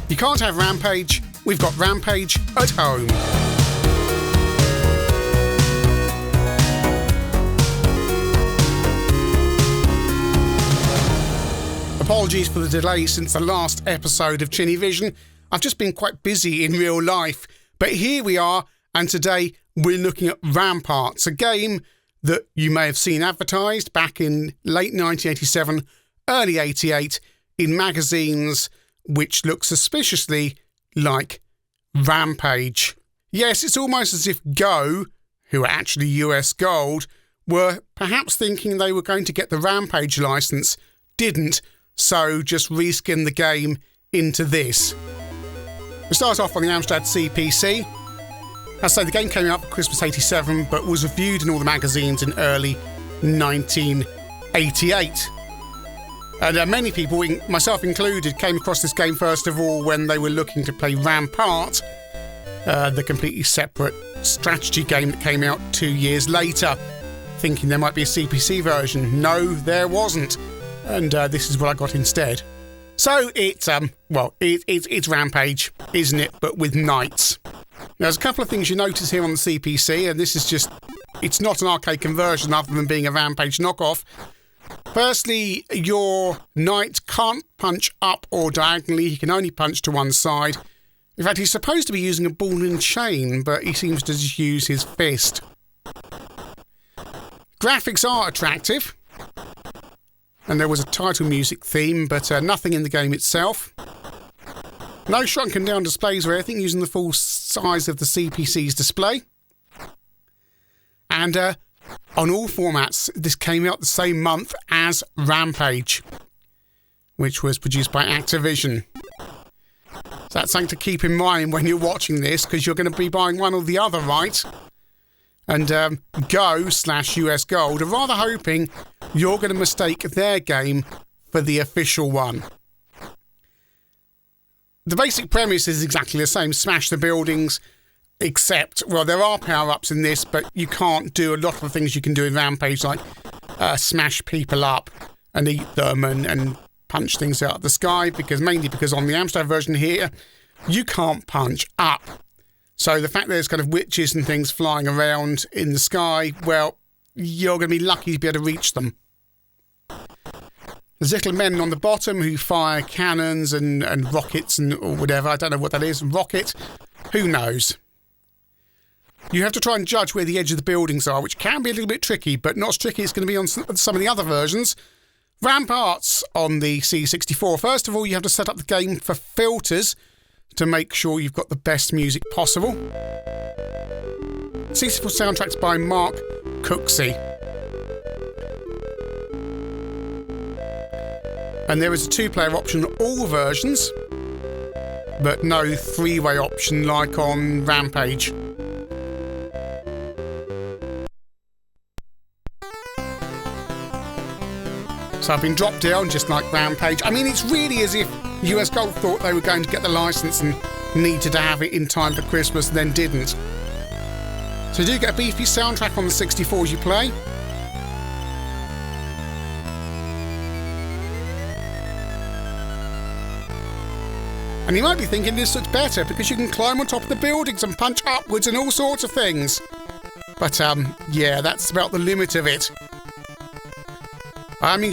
You can't have Rampage, we've got Rampage at home. Apologies for the delay since the last episode of ChinnyVision. I've just been quite busy in real life, but here we are, and today we're looking at Ramparts, a game that you may have seen advertised back in late 1987, early 88, in magazines which look suspiciously like Rampage. Yes, it's almost as if Go, who are actually US Gold, were perhaps thinking they were going to get the Rampage license, didn't, so just reskin the game into this. We start off on the Amstrad CPC. As I say, the game came out for Christmas 87, but was reviewed in all the magazines in early 1988. And many people, myself included, came across this game first of all when they were looking to play Rampart, the completely separate strategy game that came out 2 years later, thinking there might be a CPC version. No, there wasn't. And this is what I got instead. So it's Rampage, isn't it? But with knights. Now, there's a couple of things you notice here on the CPC, and this is just, it's not an arcade conversion other than being a Rampage knockoff. Firstly, your knight can't punch up or diagonally, he can only punch to one side. In fact, he's supposed to be using a ball and chain, but he seems to just use his fist. Graphics are attractive. And there was a title music theme, but nothing in the game itself. No shrunken down displays or anything, using the full size of the CPC's display. And on all formats, this came out the same month as Rampage, which was produced by Activision. So that's something to keep in mind when you're watching this, because you're going to be buying one or the other, right? And Go/US Gold are rather hoping you're going to mistake their game for the official one. The basic premise is exactly the same. Smash the buildings, except, well, there are power-ups in this, but you can't do a lot of the things you can do in Rampage, like smash people up and eat them and punch things out of the sky, mainly because on the Amstrad version here, you can't punch up. So the fact there's kind of witches and things flying around in the sky, well, you're going to be lucky to be able to reach them. There's little men on the bottom who fire cannons and rockets or whatever. I don't know what that is. Rocket? Who knows? You have to try and judge where the edge of the buildings are, which can be a little bit tricky, but not as tricky as it's going to be on some of the other versions. Ramparts on the C64. First of all, you have to set up the game for filters to make sure you've got the best music possible. C64 soundtracks by Mark Cooksey. And there is a two-player option on all versions, but no three-way option like on Rampage. So I've been dropped down just like Rampage. I mean, it's really as if US Gold thought they were going to get the license and needed to have it in time for Christmas and then didn't. So you do get a beefy soundtrack on the 64 as you play. And you might be thinking this looks better because you can climb on top of the buildings and punch upwards and all sorts of things. But yeah, that's about the limit of it. I'm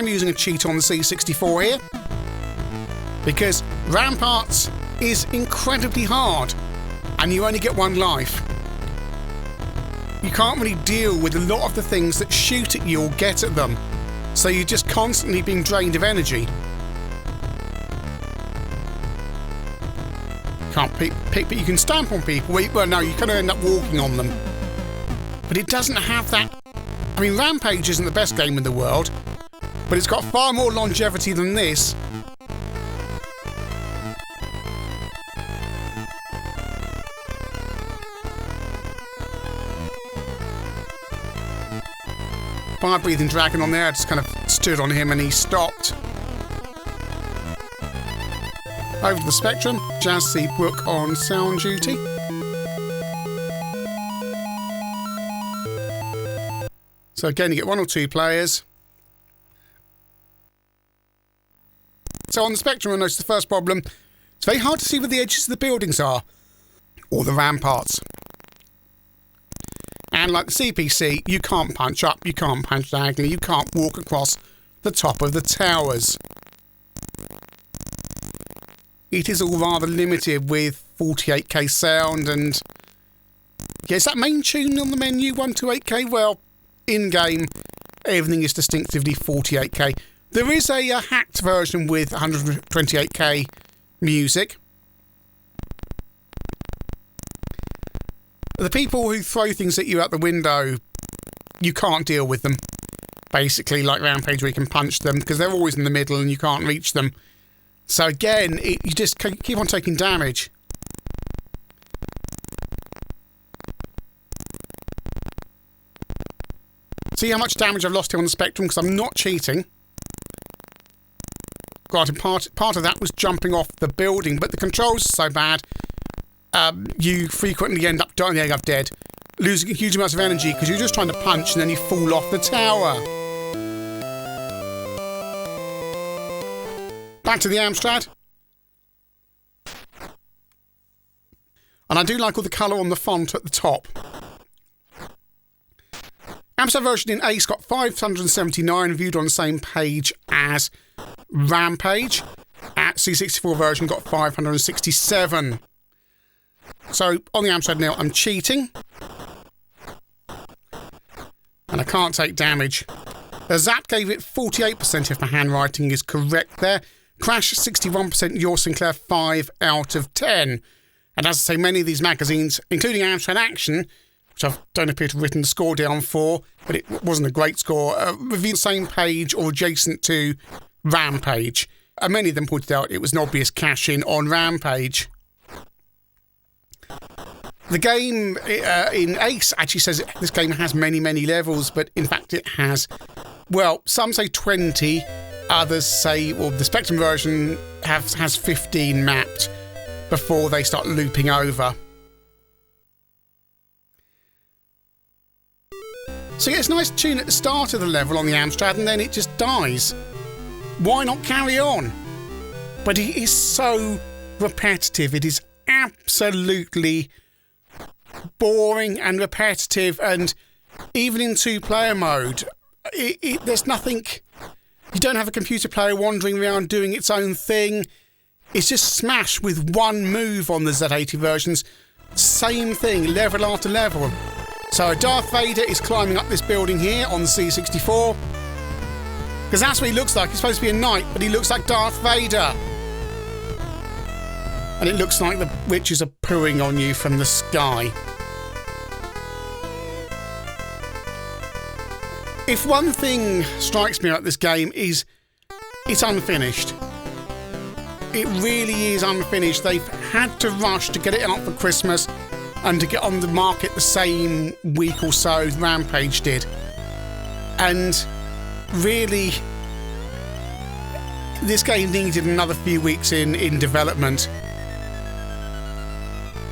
using a cheat on the C64 here, because Ramparts is incredibly hard, and you only get one life. You can't really deal with a lot of the things that shoot at you or get at them, so you're just constantly being drained of energy. Can't pick, but you can stamp on people. Well, no, you kind of end up walking on them. But it doesn't have that. I mean, Rampage isn't the best game in the world, but it's got far more longevity than this. Fire-breathing dragon on there, I just kind of stood on him and he stopped. Over to the Spectrum, Jazz C. Brooke on sound duty. So again, you get one or two players. So on the Spectrum, I noticed the first problem, It's very hard to see where the edges of the buildings are, or the ramparts. And like the CPC, you can't punch up, you can't punch diagonally, you can't walk across the top of the towers. It is all rather limited with 48k sound and... Yeah, is that main tune on the menu 128k? Well, in-game, everything is distinctively 48k. There is a hacked version with 128k music. The people who throw things at you out the window, you can't deal with them. Basically, like Rampage, where you can punch them, because they're always in the middle and you can't reach them. So again, you just keep on taking damage. See how much damage I've lost here on the Spectrum, because I'm not cheating. Granted, part of that was jumping off the building, but the controls are so bad, you frequently end up dying. I'm dead. Losing huge amounts of energy, because you're just trying to punch and then you fall off the tower. Back to the Amstrad. And I do like all the colour on the font at the top. Amstrad version in Ace got 579 viewed on the same page as Rampage. At C64 version got 567. So on the Amstrad now I'm cheating. And I can't take damage. The Zap gave it 48% if my handwriting is correct there. Crash 61%, Your Sinclair 5 out of 10. And as I say, many of these magazines, including Amstrad Action, which I don't appear to have written the score down for, but it wasn't a great score, reviewed the same page or adjacent to Rampage. And many of them pointed out it was an obvious cash-in on Rampage. The game in Ace actually says this game has many, many levels, but in fact it has, well, some say 20, others say, well, the Spectrum version has 15 mapped before they start looping over. So yeah, it's a nice tune at the start of the level on the Amstrad and then it just dies. Why not carry on? But it is so repetitive. It is absolutely boring and repetitive, and even in two-player mode, there's nothing... You don't have a computer player wandering around doing its own thing. It's just smash with one move on the Z80 versions. Same thing, level after level. So Darth Vader is climbing up this building here on the C64. Because that's what he looks like. He's supposed to be a knight, but he looks like Darth Vader. And it looks like the witches are pooing on you from the sky. If one thing strikes me about this game is it's unfinished. It really is unfinished. They've had to rush to get it out for Christmas and to get on the market the same week or so Rampage did. And really, this game needed another few weeks in development.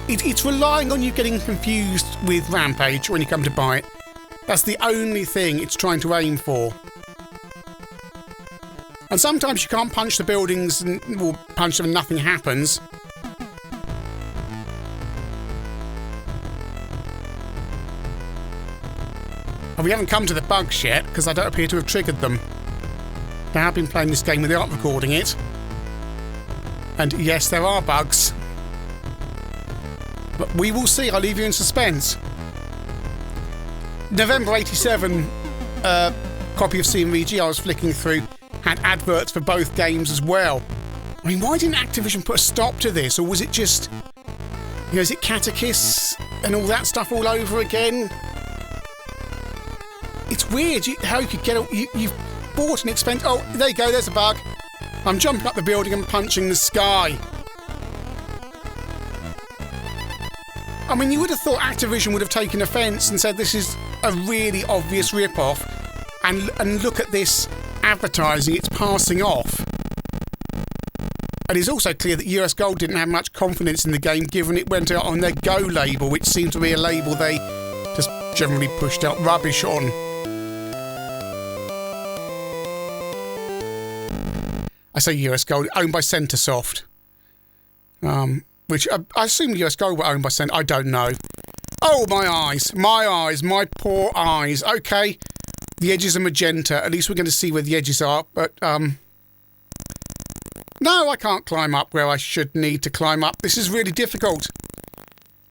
It's relying on you getting confused with Rampage when you come to buy it. That's the only thing it's trying to aim for. And sometimes you can't punch the buildings or punch them and nothing happens. And we haven't come to the bugs yet, because I don't appear to have triggered them. I have been playing this game without recording it. And yes, there are bugs. But we will see, I'll leave you in suspense. November 87 copy of CMVG I was flicking through had adverts for both games as well. I mean, why didn't Activision put a stop to this? Or was it just, you know, is it Catechis and all that stuff all over again? It's weird how you could get... You've bought an expensive... Oh, there you go, there's a bug. I'm jumping up the building and punching the sky. I mean, you would have thought Activision would have taken offence and said this is a really obvious rip-off, and look at this advertising, it's passing off. And it's also clear that US Gold didn't have much confidence in the game, given it went out on their Go label, which seemed to be a label they just generally pushed out rubbish on. I say US Gold, owned by Centresoft. Which I assume US Gold were owned by Sen. I don't know. Oh, my eyes, my poor eyes. Okay, the edges are magenta. At least we're going to see where the edges are. But no, I can't climb up where I should need to climb up. This is really difficult.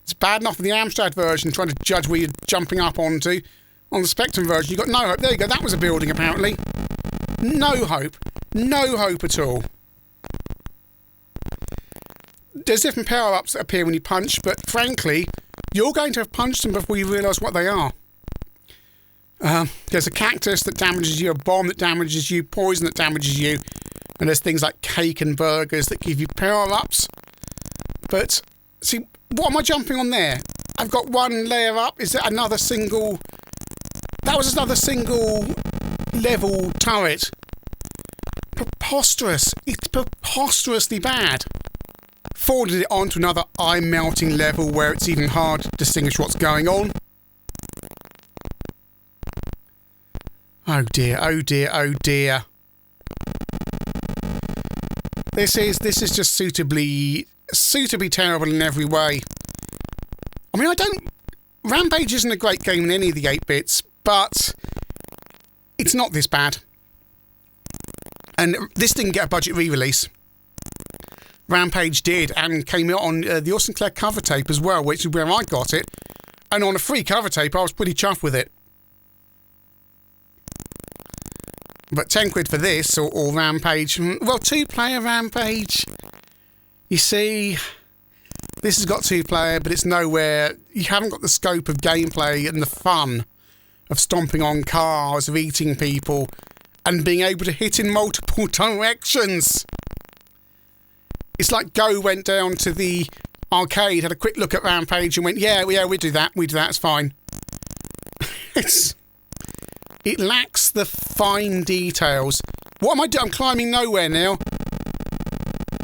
It's bad enough for the Amstrad version, trying to judge where you're jumping up onto. On the Spectrum version, you've got no hope. There you go, that was a building, apparently. No hope. No hope at all. There's different power-ups that appear when you punch, but frankly, you're going to have punched them before you realise what they are. There's a cactus that damages you, a bomb that damages you, poison that damages you, and there's things like cake and burgers that give you power-ups. But, see, what am I jumping on there? I've got one layer up. Is that another single... That was another single level turret. Preposterous. It's preposterously bad. Forwarded it on to another eye-melting level where it's even hard to distinguish what's going on. Oh dear, oh dear, oh dear. This is just suitably terrible in every way. I mean, Rampage isn't a great game in any of the 8-bits, but it's not this bad. And this didn't get a budget re-release. Rampage did, and came out on the Austin Clare cover tape as well, which is where I got it. And on a free cover tape, I was pretty chuffed with it. But 10 quid for this, or Rampage. Well, 2-player Rampage. You see, this has got 2-player, but it's nowhere. You haven't got the scope of gameplay and the fun of stomping on cars, of eating people, and being able to hit in multiple directions. It's like Go went down to the arcade, had a quick look at Rampage and went, yeah, we do that, it's fine. It lacks the fine details. What am I doing? I'm climbing nowhere now.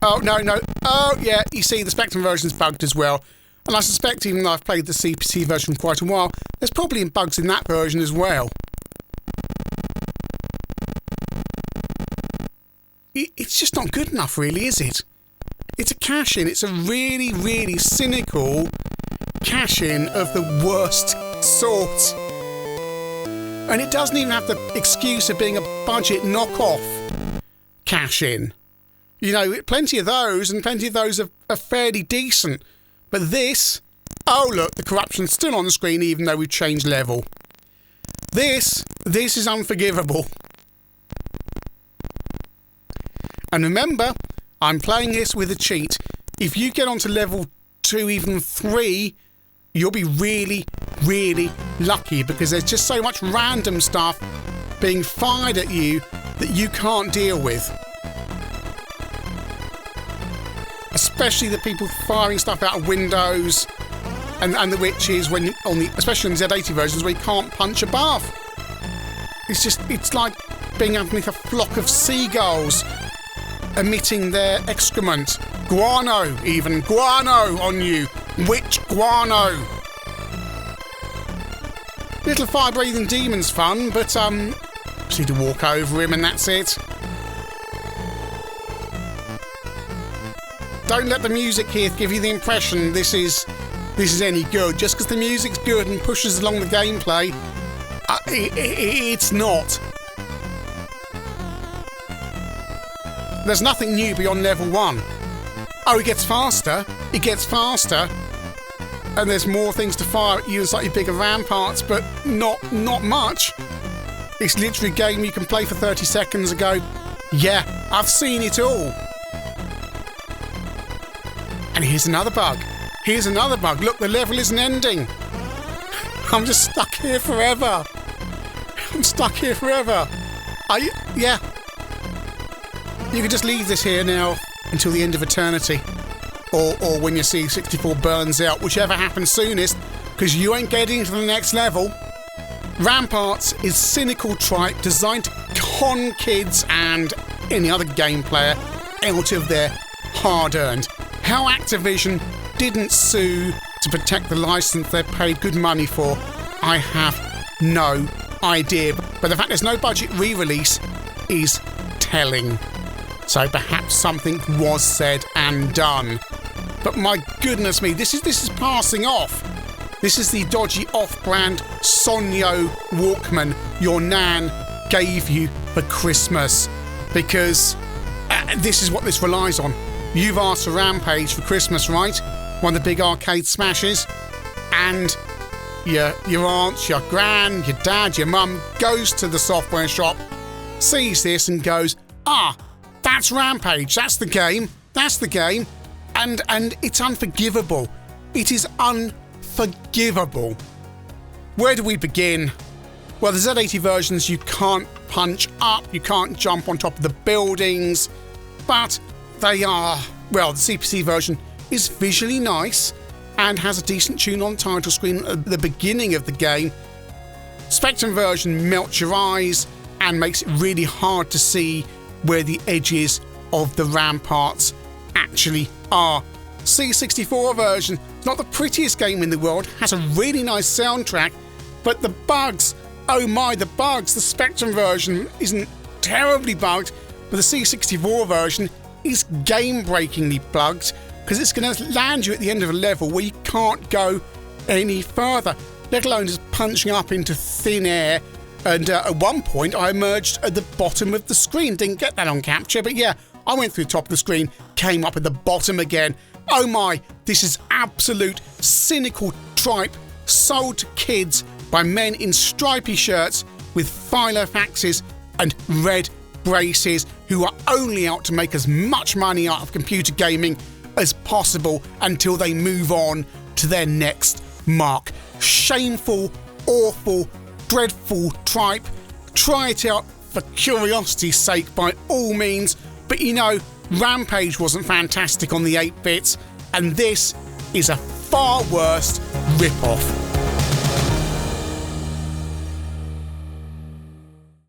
Oh, no. Oh, yeah, you see, the Spectrum version's bugged as well. And I suspect, even though I've played the CPC version for quite a while, there's probably bugs in that version as well. It's just not good enough, really, is it? It's a cash-in. It's a really, really cynical cash-in of the worst sort. And it doesn't even have the excuse of being a budget knockoff cash-in. You know, plenty of those, and plenty of those are fairly decent. But this... Oh, look, the corruption's still on the screen even though we've changed level. This is unforgivable. And remember, I'm playing this with a cheat. If you get onto level 2, even 3, you'll be really, really lucky because there's just so much random stuff being fired at you that you can't deal with. Especially the people firing stuff out of windows and the witches, especially on Z80 versions where you can't punch above. It's like being underneath a flock of seagulls emitting their excrement. Guano on you. Witch guano. Little fire-breathing demon's fun, but just need to walk over him and that's it. Don't let the music here give you the impression this is any good. Just because the music's good and pushes along the gameplay, it's not. There's nothing new beyond level 1. Oh, it gets faster. And there's more things to fire at you and slightly bigger ramparts, but not much. It's literally a game you can play for 30 seconds and go, yeah, I've seen it all. And here's another bug. Look, the level isn't ending. I'm just stuck here forever. Yeah. You could just leave this here now until the end of eternity. Or when your C64 burns out, whichever happens soonest, because you ain't getting to the next level. Ramparts is cynical tripe designed to con kids and any other game player out of their hard-earned. How Activision didn't sue to protect the license they paid good money for, I have no idea. But the fact there's no budget re-release is telling. So perhaps something was said and done. but my goodness me, this is passing off. This is the dodgy off-brand Sonyo Walkman your nan gave you for Christmas, because this is what this relies on. You've asked for Rampage for Christmas, right? One of the big arcade smashes, and your aunt, your gran, your dad, your mum goes to the software shop, sees this and goes, that's Rampage, that's the game, and it's unforgivable. It is unforgivable. Where do we begin? Well, the Z80 versions you can't punch up, you can't jump on top of the buildings, but they are, well, the CPC version is visually nice and has a decent tune on title screen at the beginning of the game. Spectrum version melts your eyes and makes it really hard to see where the edges of the Ramparts actually are. C64 version, not the prettiest game in the world, has a really nice soundtrack, but the bugs, oh my, the bugs. The Spectrum version isn't terribly bugged, but the C64 version is game-breakingly bugged, because it's going to land you at the end of a level where you can't go any further, let alone just punching up into thin air. And at one point I emerged at the bottom of the screen. Didn't get that on capture, but yeah, I went through the top of the screen, came up at the bottom again. Oh my, this is absolute cynical tripe sold to kids by men in stripy shirts with filofaxes and red braces who are only out to make as much money out of computer gaming as possible until they move on to their next mark. Shameful, awful, dreadful tripe. Try it out for curiosity's sake by all means, but you know, Rampage wasn't fantastic on the 8-bits, and this is a far worse rip-off.